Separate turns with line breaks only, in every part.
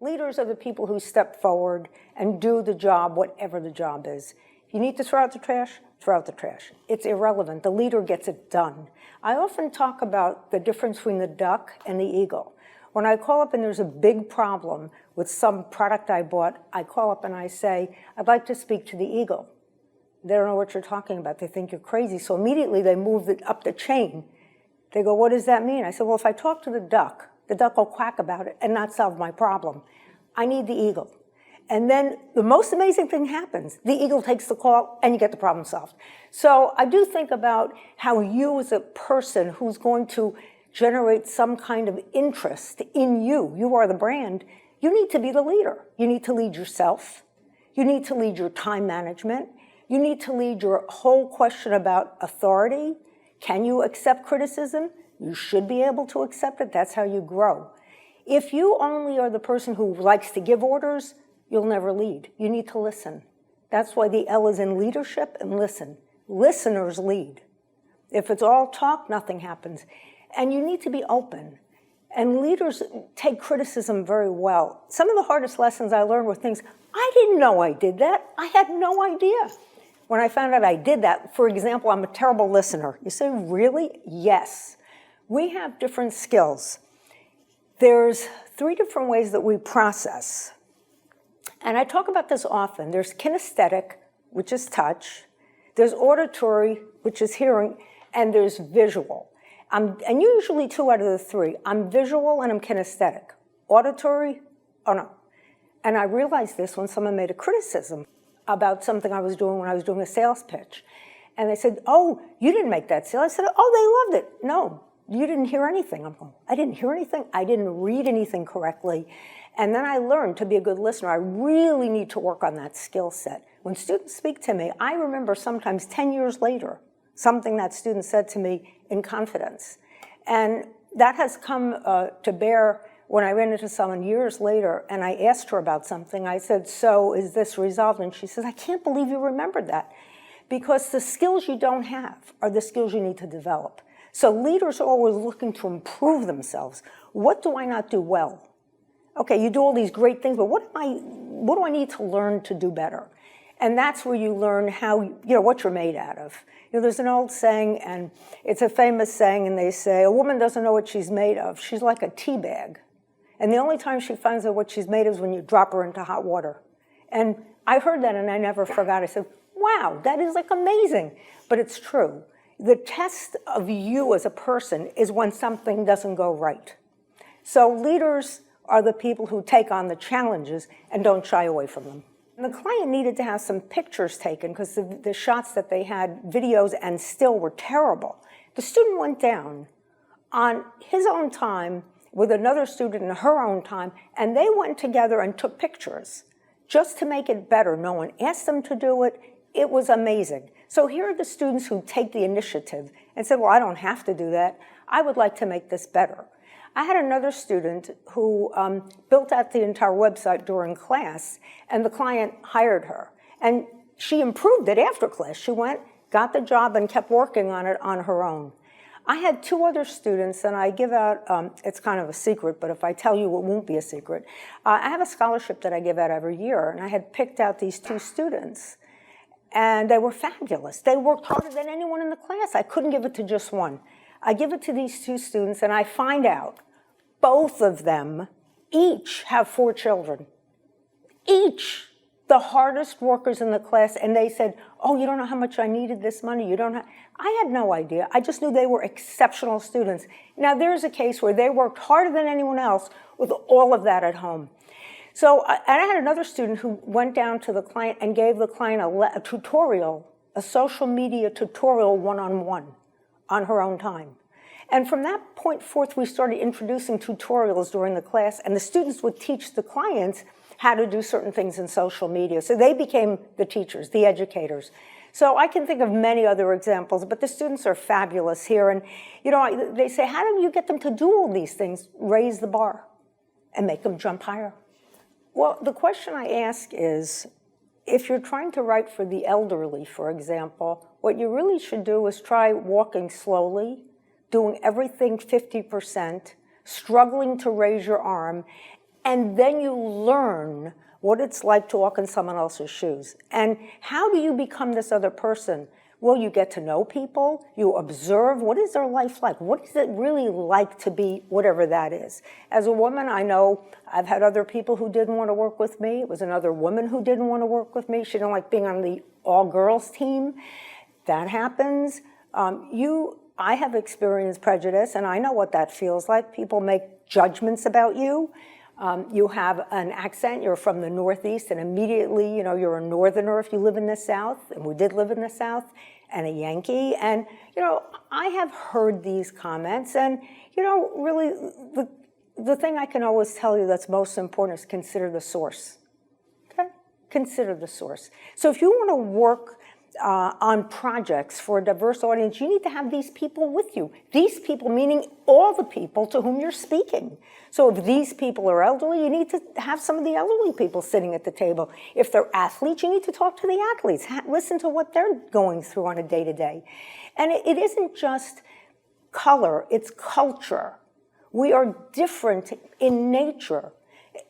Leaders are the people who step forward and do the job, whatever the job is. If you need to throw out the trash, throw out the trash. It's irrelevant. The leader gets it done. I often talk about the difference between the duck and the eagle. When I call up and there's a big problem with some product I bought, I call up and I say, I'd like to speak to the eagle. They don't know what you're talking about. They think you're crazy. So immediately they move it up the chain. They go, what does that mean? I said, well, if I talk to the duck will quack about it and not solve my problem. I need the eagle. And then the most amazing thing happens. The eagle takes the call and you get the problem solved. So I do think about how you as a person who's going to generate some kind of interest in you, you are the brand, you need to be the leader. You need to lead yourself. You need to lead your time management. You need to lead your whole question about authority. Can you accept criticism? You should be able to accept it. That's how you grow. If you only are the person who likes to give orders, you'll never lead. You need to listen. That's why the L is in leadership and listen. Listeners lead. If it's all talk, nothing happens. And you need to be open. And leaders take criticism very well. Some of the hardest lessons I learned were things, I didn't know I did that. I had no idea. When I found out I did that, for example, I'm a terrible listener. You say, really? Yes. We have different skills. There's 3 different ways that we process. And I talk about this often. There's kinesthetic, which is touch. There's auditory, which is hearing. And there's visual. And usually 2 out of the 3. I'm visual and I'm kinesthetic. Auditory, oh no. And I realized this when someone made a criticism about something I was doing when I was doing a sales pitch. And they said, oh, you didn't make that sale. I said, oh, they loved it. No, you didn't hear anything. I'm going, I didn't hear anything. I didn't read anything correctly. And then I learned to be a good listener. I really need to work on that skill set. When students speak to me, I remember sometimes 10 years later, something that student said to me in confidence. And that has come to bear when I ran into someone years later and I asked her about something. I said, so is this resolved? And she says, I can't believe you remembered that. Because the skills you don't have are the skills you need to develop. So leaders are always looking to improve themselves. What do I not do well? Okay, you do all these great things, but what do I need to learn to do better? And that's where you learn how, what you're made out of. There's an old saying, and it's a famous saying, and they say, a woman doesn't know what she's made of. She's like a tea bag. And the only time she finds out what she's made of is when you drop her into hot water. And I heard that and I never forgot. I said, wow, that is like amazing. But it's true. The test of you as a person is when something doesn't go right. So leaders are the people who take on the challenges and don't shy away from them. And the client needed to have some pictures taken because the shots that they had, videos and still, were terrible. The student went down on his own time with another student in her own time, and they went together and took pictures just to make it better. No one asked them to do it. It was amazing. So here are the students who take the initiative and said, well, I don't have to do that. I would like to make this better. I had another student who built out the entire website during class, and the client hired her. And she improved it after class. She went, got the job, and kept working on it on her own. I had 2 other students, and I give out, it's kind of a secret, but if I tell you, it won't be a secret. I have a scholarship that I give out every year, and I had picked out these 2 students, and they were fabulous. They worked harder than anyone in the class. I couldn't give it to just one. I give it to these 2 students, and I find out both of them each have 4 children. Each. The hardest workers in the class, and they said, oh, you don't know how much I needed this money. You don't have. I had no idea. I just knew they were exceptional students. Now, there's a case where they worked harder than anyone else with all of that at home. So, and I had another student who went down to the client and gave the client a tutorial, a social media tutorial one-on-one on her own time. And from that point forth, we started introducing tutorials during the class, and the students would teach the clients how to do certain things in social media. So they became the teachers, the educators. So I can think of many other examples, but the students are fabulous here. And they say, how do you get them to do all these things? Raise the bar and make them jump higher. Well, the question I ask is, if you're trying to write for the elderly, for example, what you really should do is try walking slowly, doing everything 50%, struggling to raise your arm, And then you learn what it's like to walk in someone else's shoes. And how do you become this other person? Well, you get to know people, you observe, what is their life like? What is it really like to be whatever that is? As a woman, I know I've had other people who didn't want to work with me. It was another woman who didn't want to work with me. She didn't like being on the all-girls team. That happens. I have experienced prejudice, and I know what that feels like. People make judgments about you. You have an accent, you're from the Northeast, and immediately, you're a Northerner if you live in the South, and we did live in the South, and a Yankee. And, I have heard these comments, and, really, the thing I can always tell you that's most important is consider the source, okay? Consider the source. So if you want to work on projects for a diverse audience, you need to have these people with you. These people meaning all the people to whom you're speaking. So if these people are elderly, you need to have some of the elderly people sitting at the table. If they're athletes, you need to talk to the athletes. Listen to what they're going through on a day-to-day. And it isn't just color, it's culture. We are different in nature.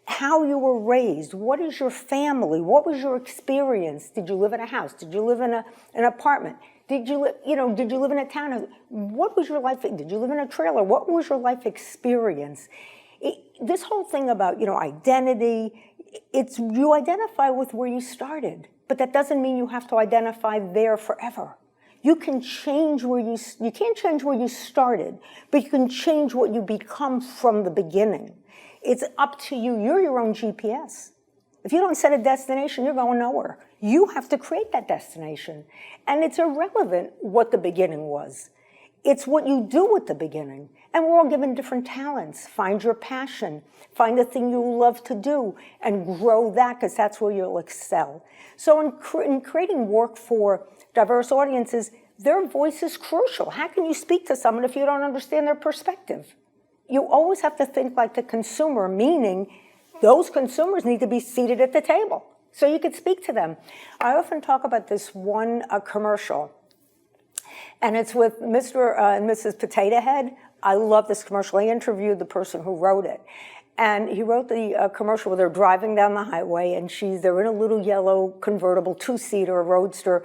How you were raised, what is your family, what was your experience? Did you live in a house? Did you live in an apartment? Did you live in a town? What was your life? Did you live in a trailer? What was your life experience? This whole thing about, identity, you identify with where you started, but that doesn't mean you have to identify there forever. You can change you can't change where you started, but you can change what you become from the beginning. It's up to you. You're your own GPS. If you don't set a destination, you're going nowhere. You have to create that destination. And it's irrelevant what the beginning was. It's what you do at the beginning. And we're all given different talents. Find your passion. Find the thing you love to do and grow that, because that's where you'll excel. So in creating work for diverse audiences, their voice is crucial. How can you speak to someone if you don't understand their perspective? You always have to think like the consumer, meaning those consumers need to be seated at the table so you could speak to them. I often talk about this one commercial, and it's with Mr. and Mrs. Potato Head. I love this commercial. I interviewed the person who wrote it. And he wrote the commercial where they're driving down the highway, and they're in a little yellow convertible, two-seater, roadster,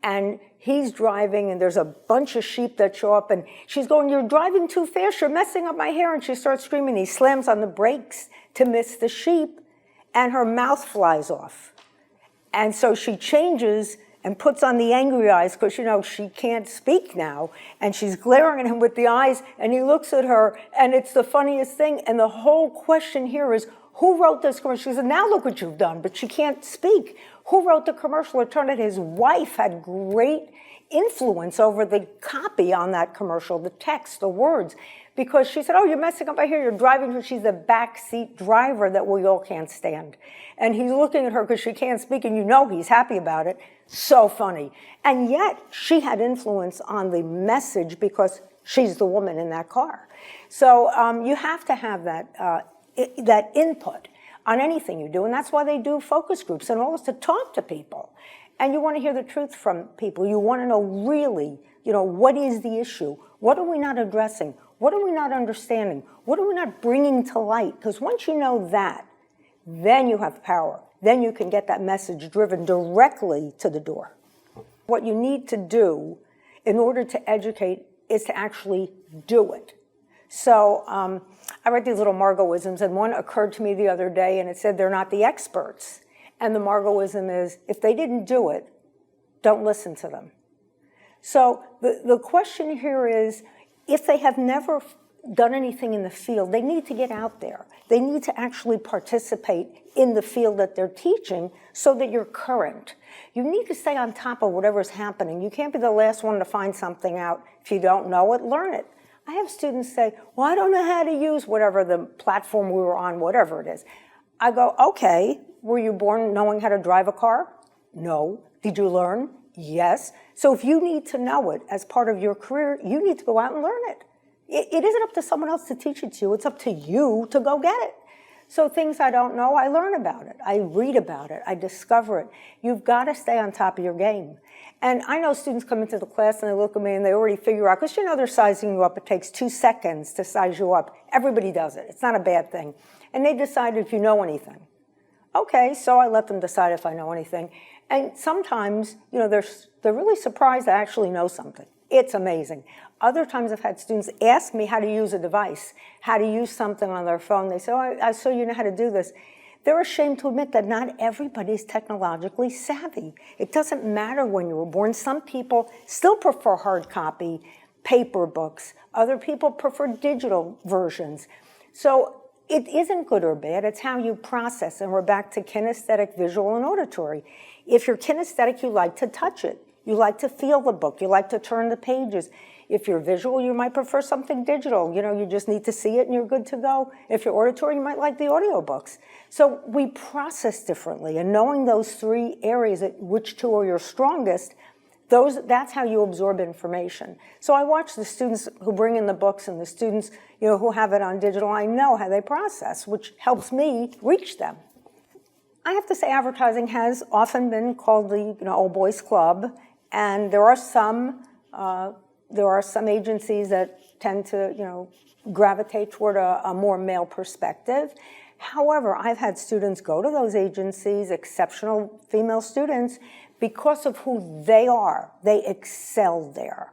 and he's driving, and there's a bunch of sheep that show up, and she's going, "You're driving too fast, you're messing up my hair," and she starts screaming. He slams on the brakes to miss the sheep, and her mouth flies off. And so she changes and puts on the angry eyes, because, she can't speak now, and she's glaring at him with the eyes, and he looks at her, and it's the funniest thing. And the whole question here is, who wrote this commercial? She said, "Now look what you've done," but she can't speak. Who wrote the commercial? It turned out his wife had great influence over the copy on that commercial, the text, the words, because she said, "Oh, you're messing up. I hear you're driving her." She's the backseat driver that we all can't stand. And he's looking at her because she can't speak, and he's happy about it. So funny. And yet she had influence on the message because she's the woman in that car. So you have to have that input on anything you do, and that's why they do focus groups and all this, to talk to people. And you want to hear the truth from people. You want to know really, what is the issue? What are we not addressing? What are we not understanding? What are we not bringing to light? Because once you know that, then you have power. Then you can get that message driven directly to the door. What you need to do in order to educate is to actually do it. So I read these little Margoisms, and one occurred to me the other day, and it said they're not the experts. And the Margoism is, if they didn't do it, don't listen to them. So the question here is, if they have never done anything in the field, they need to get out there. They need to actually participate in the field that they're teaching so that you're current. You need to stay on top of whatever's happening. You can't be the last one to find something out. If you don't know it, learn it. I have students say, "Well, I don't know how to use whatever the platform we were on, whatever it is." I go, "Okay, were you born knowing how to drive a car?" "No." "Did you learn?" "Yes." So if you need to know it as part of your career, you need to go out and learn it. It isn't up to someone else to teach it to you. It's up to you to go get it. So things I don't know, I learn about it. I read about it. I discover it. You've got to stay on top of your game. And I know students come into the class and they look at me and they already figure out, because they're sizing you up. It takes 2 seconds to size you up. Everybody does it. It's not a bad thing. and they decide if you know anything. Okay, so I let them decide if I know anything. And sometimes, you know, they're really surprised I actually know something. It's amazing. Other times I've had students ask me how to use a device, how to use something on their phone. They say, oh, I saw you know how to do this. They're ashamed to admit that not everybody is technologically savvy. It doesn't matter when you were born. Some people still prefer hard copy, paper books. Other people prefer digital versions. So it isn't good or bad, it's how you process. And we're back to kinesthetic, visual, and auditory. If you're kinesthetic, you like to touch it. You like to feel the book. You like to turn the pages. If you're visual, you might prefer something digital. You know, you just need to see it and you're good to go. If you're auditory, you might like the audiobooks. So we process differently. And knowing those three areas, which two are your strongest, that's how you absorb information. So I watch the students who bring in the books and the students, you know, who have it on digital. I know how they process, which helps me reach them. I have to say advertising has often been called the old boys club, and there are some agencies that tend to gravitate toward a more male perspective. However, I've had students go to those agencies, exceptional female students, because of who they are. They excelled there.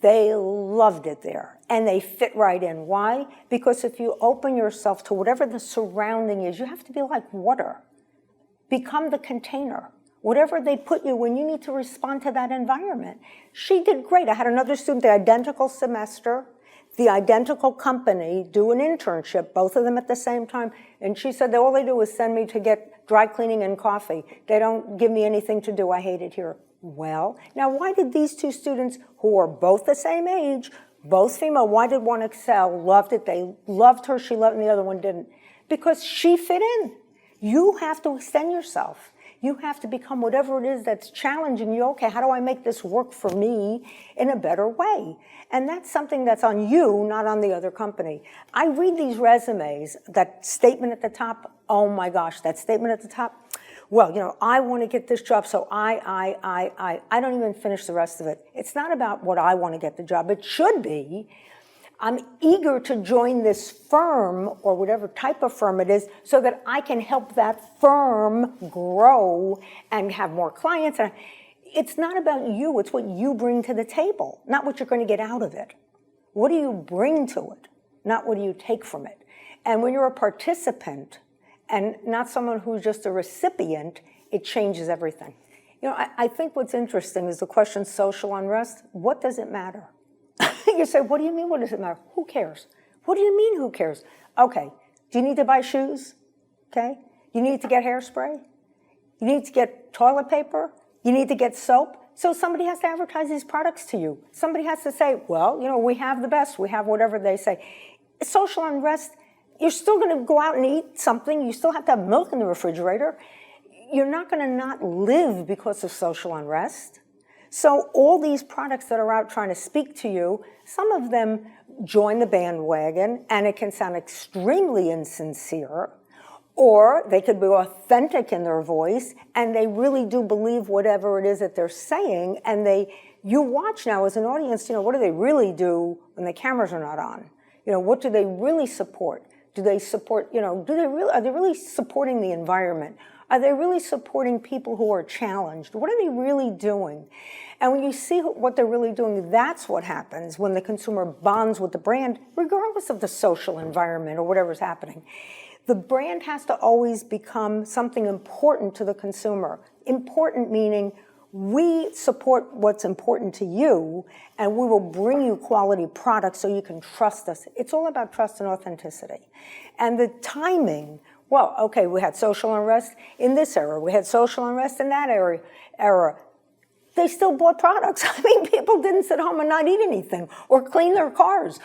They loved it there, and they fit right in. Why? Because if you open yourself to whatever the surrounding is, you have to be like water. Become the container. Whatever they put you in, you need to respond to that environment. She did great. I had another student, the identical semester, the identical company, do an internship, both of them at the same time, and she said that all they do is send me to get dry cleaning and coffee. They don't give me anything to do. I hate it here. Well, now why did these two students, who are both the same age, both female, why did one excel, loved it, they loved her, she loved, and the other one didn't? Because she fit in. You have to extend yourself. You have to become whatever it is that's challenging you. Okay, how do I make this work for me in a better way? And that's something that's on you, not on the other company. I read these resumes, that statement at the top, oh my gosh, that statement at the top, well, I want to get this job, so I don't even finish the rest of it. It's not about what I want to get the job. It should be, I'm eager to join this firm or whatever type of firm it is so that I can help that firm grow and have more clients. And it's not about you, it's what you bring to the table, not what you're going to get out of it. What do you bring to it, not what do you take from it? And when you're a participant and not someone who's just a recipient, it changes everything. I think what's interesting is the question social unrest. What does it matter? You say, what do you mean, what does it matter? Who cares? What do you mean, who cares? Okay, do you need to buy shoes? Okay, you need to get hairspray? You need to get toilet paper? You need to get soap? So somebody has to advertise these products to you. Somebody has to say, well, we have the best, we have whatever they say. Social unrest, you're still gonna go out and eat something, you still have to have milk in the refrigerator. You're not gonna not live because of social unrest. So all these products that are out trying to speak to you, some of them join the bandwagon, and it can sound extremely insincere, or they could be authentic in their voice, and they really do believe whatever it is that they're saying, and you watch now as an audience, what do they really do when the cameras are not on? What do they really support? Do they support, are they really supporting the environment? Are they really supporting people who are challenged? What are they really doing? And when you see what they're really doing, that's what happens when the consumer bonds with the brand, regardless of the social environment or whatever's happening. The brand has to always become something important to the consumer. Important meaning we support what's important to you, and we will bring you quality products so you can trust us. It's all about trust and authenticity. And the timing, well, okay, we had social unrest in this era. We had social unrest in that era. They still bought products. I mean, people didn't sit home and not eat anything or clean their cars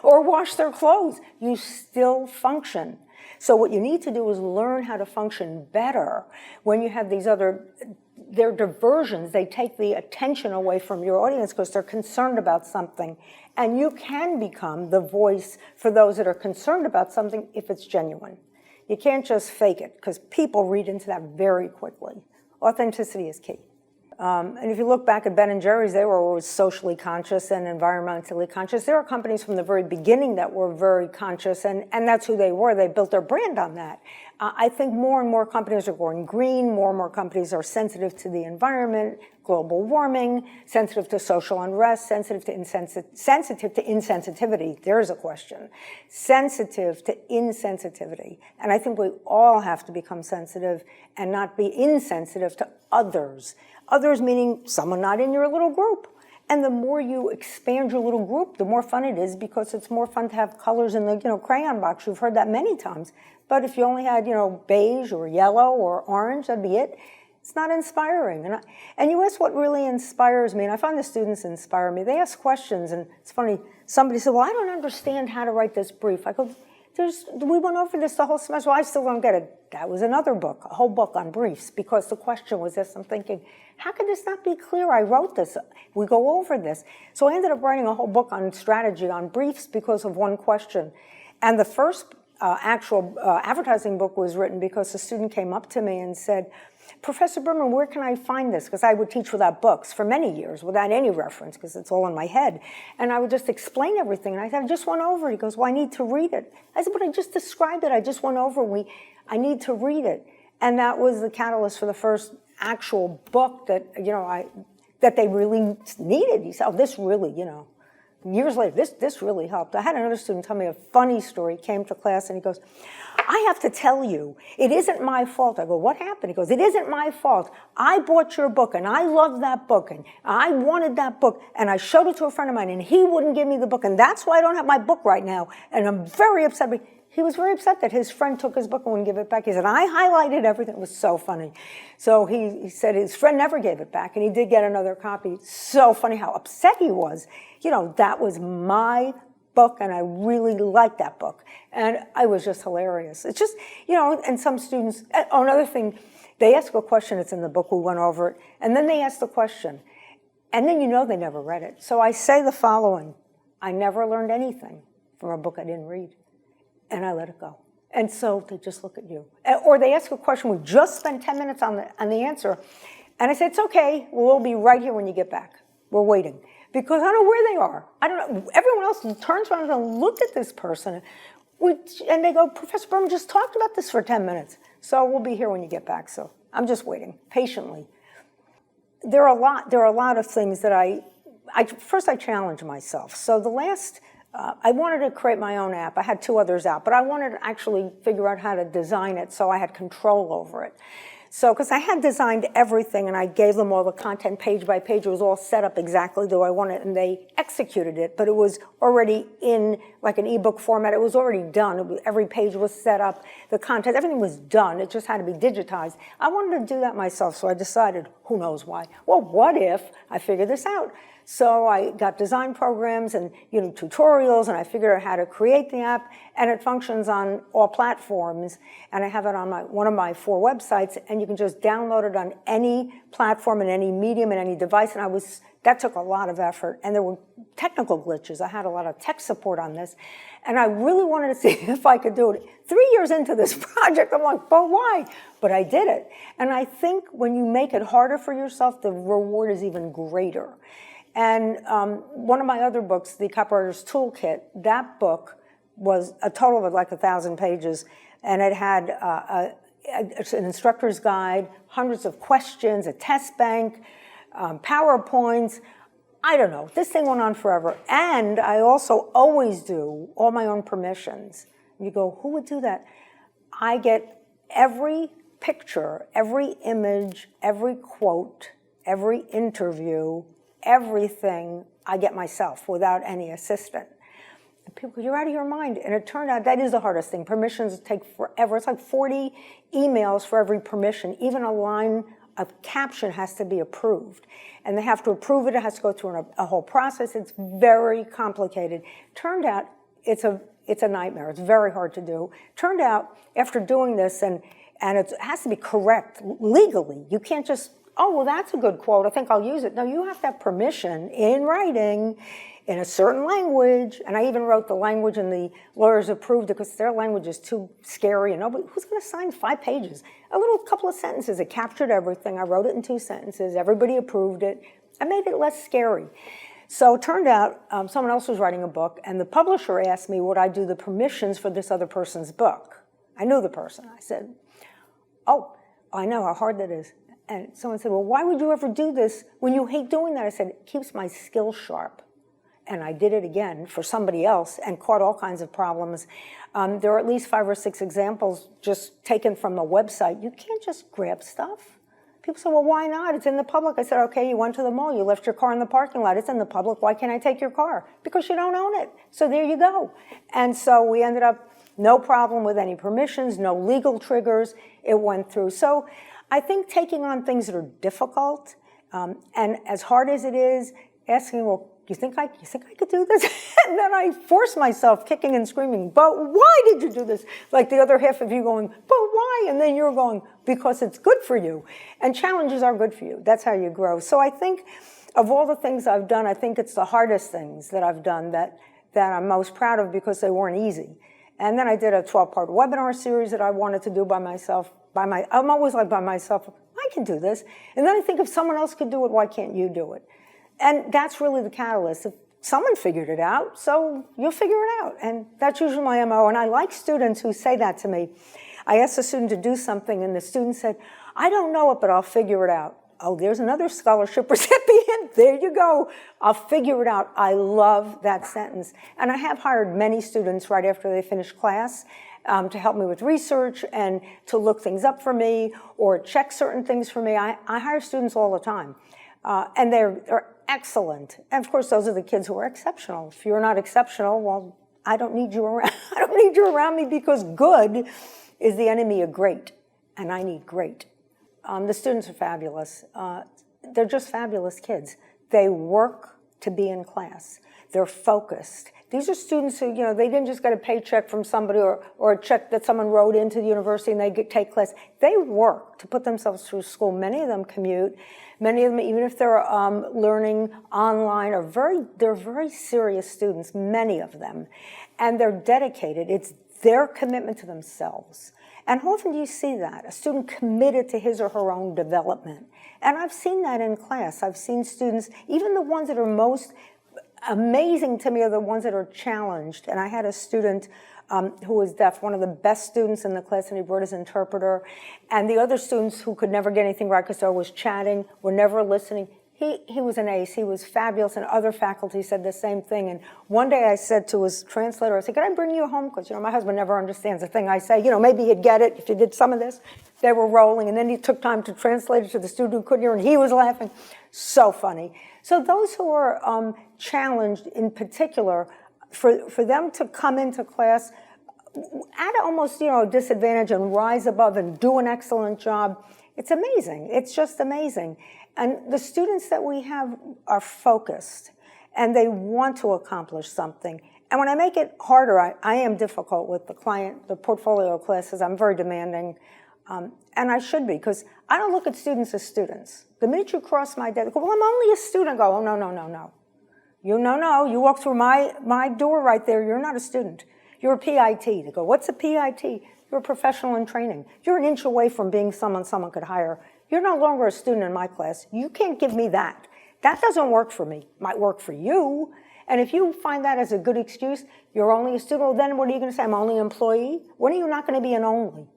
or wash their clothes. You still function. So what you need to do is learn how to function better when you have these they're diversions. They take the attention away from your audience because they're concerned about something. And you can become the voice for those that are concerned about something if it's genuine. You can't just fake it because people read into that very quickly. Authenticity is key. And if you look back at Ben and Jerry's, they were always socially conscious and environmentally conscious. There are companies from the very beginning that were very conscious, and that's who they were. They built their brand on that. I think more and more companies are going green. More and more companies are sensitive to the environment, global warming, sensitive to social unrest, sensitive to insensitivity. There's a question. Sensitive to insensitivity. And I think we all have to become sensitive and not be insensitive to others. Others meaning someone not in your little group. And the more you expand your little group, the more fun it is, because it's more fun to have colors in the crayon box. You've heard that many times. But if you only had beige or yellow or orange, that'd be it. It's not inspiring. And you ask what really inspires me, and I find the students inspire me. They ask questions, and it's funny. Somebody said, well, I don't understand how to write this brief. I go, we went over this the whole semester. Well, I still don't get it. That was another book, a whole book on briefs, because the question was this. I'm thinking, how could this not be clear? I wrote this. We go over this. So I ended up writing a whole book on strategy, on briefs, because of one question. And the first actual advertising book was written because a student came up to me and said, Professor Berman, where can I find this? Because I would teach without books for many years, without any reference, because it's all in my head. And I would just explain everything. And I said, I just went over it. He goes, well, I need to read it. I said, but I just described it. I just went over it. I need to read it. And that was the catalyst for the first actual book that, that they really needed. He said, oh, this really, years later, this really helped. I had another student tell me a funny story. He came to class and he goes, I have to tell you, it isn't my fault. I go, what happened? He goes, it isn't my fault. I bought your book, and I love that book, and I wanted that book, and I showed it to a friend of mine, and he wouldn't give me the book, and that's why I don't have my book right now, and I'm very upset. He was very upset that his friend took his book and wouldn't give it back. He said, I highlighted everything. It was so funny. So he said his friend never gave it back, and he did get another copy. So funny how upset he was. That was my book, and I really liked that book. And I was just hilarious. It's just, and some students, another thing, they ask a question, it's in the book, we went over it, and then they ask the question, and then they never read it. So I say the following, I never learned anything from a book I didn't read, and I let it go. And so they just look at you. Or they ask a question, we just spent 10 minutes on the answer, and I say, it's okay, we'll be right here when you get back. We're waiting. Because I don't know where they are. I don't know. Everyone else turns around and looked at this person, and they go, Professor Berman just talked about this for 10 minutes. So we'll be here when you get back. So I'm just waiting patiently. There are a lot of things that first I challenge myself. So I wanted to create my own app. I had 2 others out, but I wanted to actually figure out how to design it so I had control over it. So, because I had designed everything and I gave them all the content page by page, it was all set up exactly the way I wanted, and they executed it, but it was already in like an ebook format. It was already done. Every page was set up, the content, everything was done. It just had to be digitized. I wanted to do that myself, so I decided, who knows why? Well, what if I figured this out? So I got design programs and tutorials, and I figured out how to create the app, and it functions on all platforms. And I have it on one of my 4 websites, and you can just download it on any platform and any medium and any device. And that took a lot of effort, and there were technical glitches. I had a lot of tech support on this, and I really wanted to see if I could do it. 3 years into this project, I'm like, but why? But I did it. And I think when you make it harder for yourself, the reward is even greater. And one of my other books, The Copywriter's Toolkit, that book was a total of like 1,000 pages, and it had an instructor's guide, hundreds of questions, a test bank, PowerPoints. I don't know. This thing went on forever. And I also always do all my own permissions. You go, who would do that? I get every picture, every image, every quote, every interview, everything I get myself without any assistant. And people go, you're out of your mind. And it turned out that is the hardest thing. Permissions take forever. It's like 40 emails for every permission. Even a line of caption has to be approved. And they have to approve it. It has to go through a whole process. It's very complicated. Turned out it's a nightmare. It's very hard to do. Turned out after doing this, and it has to be correct legally. You can't just, oh, well, that's a good quote. I think I'll use it. No, you have to have permission in writing in a certain language, and I even wrote the language and the lawyers approved it because their language is too scary and nobody, who's going to sign 5 pages? A little couple of sentences, it captured everything. I wrote it in 2 sentences, everybody approved it. I made it less scary. So it turned out someone else was writing a book and the publisher asked me would I do the permissions for this other person's book. I knew the person. I said, oh, I know how hard that is. And someone said, well, why would you ever do this when you hate doing that? I said, it keeps my skills sharp. And I did it again for somebody else and caught all kinds of problems. There are at least 5 or 6 examples just taken from the website. You can't just grab stuff. People say, well, why not? It's in the public. I said, okay, you went to the mall. You left your car in the parking lot. It's in the public. Why can't I take your car? Because you don't own it. So there you go. And so we ended up no problem with any permissions, no legal triggers. It went through. So I think taking on things that are difficult and as hard as it is, asking, well, you think I could do this? And then I force myself kicking and screaming, but why did you do this? Like the other half of you going, but why? And then you're going, because it's good for you. And challenges are good for you. That's how you grow. So I think of all the things I've done, I think it's the hardest things that I've done that I'm most proud of because they weren't easy. And then I did a 12-part webinar series that I wanted to do by myself. I'm always like by myself, I can do this. And then I think if someone else could do it, why can't you do it? And that's really the catalyst. If someone figured it out, so you'll figure it out. And that's usually my MO. And I like students who say that to me. I asked a student to do something, and the student said, I don't know it, but I'll figure it out. Oh, there's another scholarship recipient. There you go. I'll figure it out. I love that sentence. And I have hired many students right after they finish class to help me with research and to look things up for me or check certain things for me. I hire students all the time. And they're excellent. And of course, those are the kids who are exceptional. If you're not exceptional, well, I don't need you around. I don't need you around me because good is the enemy of great, and I need great. The students are fabulous. They're just fabulous kids. They work to be in class. They're focused. These are students who, they didn't just get a paycheck from somebody or a check that someone wrote into the university and they take class. They work to put themselves through school. Many of them commute. Many of them, even if they're learning online, they're very serious students, many of them. And they're dedicated. It's their commitment to themselves. And how often do you see that? A student committed to his or her own development. And I've seen that in class. I've seen students, even the ones that are most amazing to me are the ones that are challenged. And I had a student who was deaf, one of the best students in the class, and he brought his interpreter. And the other students who could never get anything right because they were always chatting, were never listening. He was an ace. He was fabulous, and other faculty said the same thing. And one day I said to his translator, I said, can I bring you home? Because, my husband never understands a thing I say. Maybe he'd get it if you did some of this. They were rolling, and then he took time to translate it to the student who couldn't hear, and he was laughing. So funny. So those who are challenged in particular, for them to come into class at almost, a disadvantage and rise above and do an excellent job, it's amazing. It's just amazing. And the students that we have are focused, and they want to accomplish something. And when I make it harder, I am difficult with the portfolio classes. I'm very demanding, and I should be, because I don't look at students as students. The minute you cross my desk, go, well, I'm only a student. I go, oh, no, no, no, no. You walk through my door right there, you're not a student. You're a PIT. They go, what's a PIT? You're a professional in training. You're an inch away from being someone could hire. You're no longer a student in my class. You can't give me that. That doesn't work for me. Might work for you. And if you find that as a good excuse, you're only a student, well, then what are you going to say? I'm only an employee? When are you not going to be an only?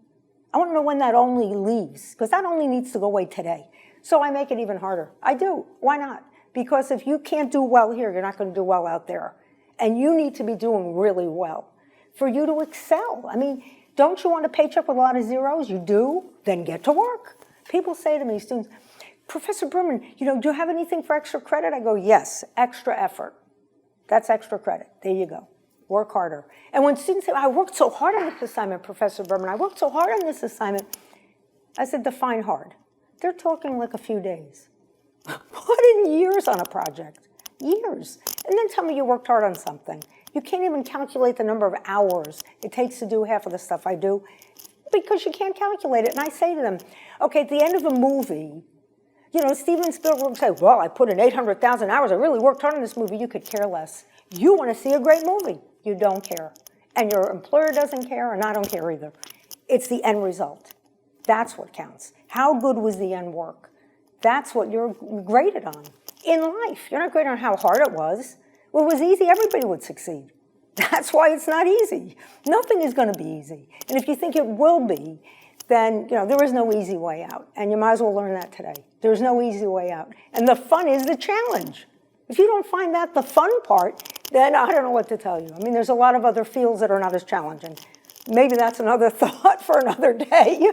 I want to know when that only leaves, because that only needs to go away today. So I make it even harder. I do. Why not? Because if you can't do well here, you're not going to do well out there. And you need to be doing really well for you to excel. I mean, don't you want a paycheck with a lot of zeros? You do? Then get to work. People say to me, students, Professor Berman, do you have anything for extra credit? I go, yes, extra effort. That's extra credit. There you go. Work harder. And when students say, I worked so hard on this assignment, Professor Berman, I worked so hard on this assignment, I said, define hard. They're talking like a few days. Put in years on a project. Years. And then tell me you worked hard on something. You can't even calculate the number of hours it takes to do half of the stuff I do because you can't calculate it. And I say to them, okay, at the end of a movie, You know, Steven Spielberg said, well, I put in 800,000 hours. I really worked hard on this movie. You could care less. You want to see a great movie. You don't care. And your employer doesn't care, and I don't care either. It's the end result. That's what counts. How good was the end work? That's what you're graded on. In life, you're not graded on how hard it was. Well, it was easy, everybody would succeed. That's why it's not easy. Nothing is going to be easy. And if you think it will be, then there is no easy way out. And you might as well learn that today. There's no easy way out. And the fun is the challenge. If you don't find that the fun part, then I don't know what to tell you. I mean, there's a lot of other fields that are not as challenging. Maybe that's another thought for another day.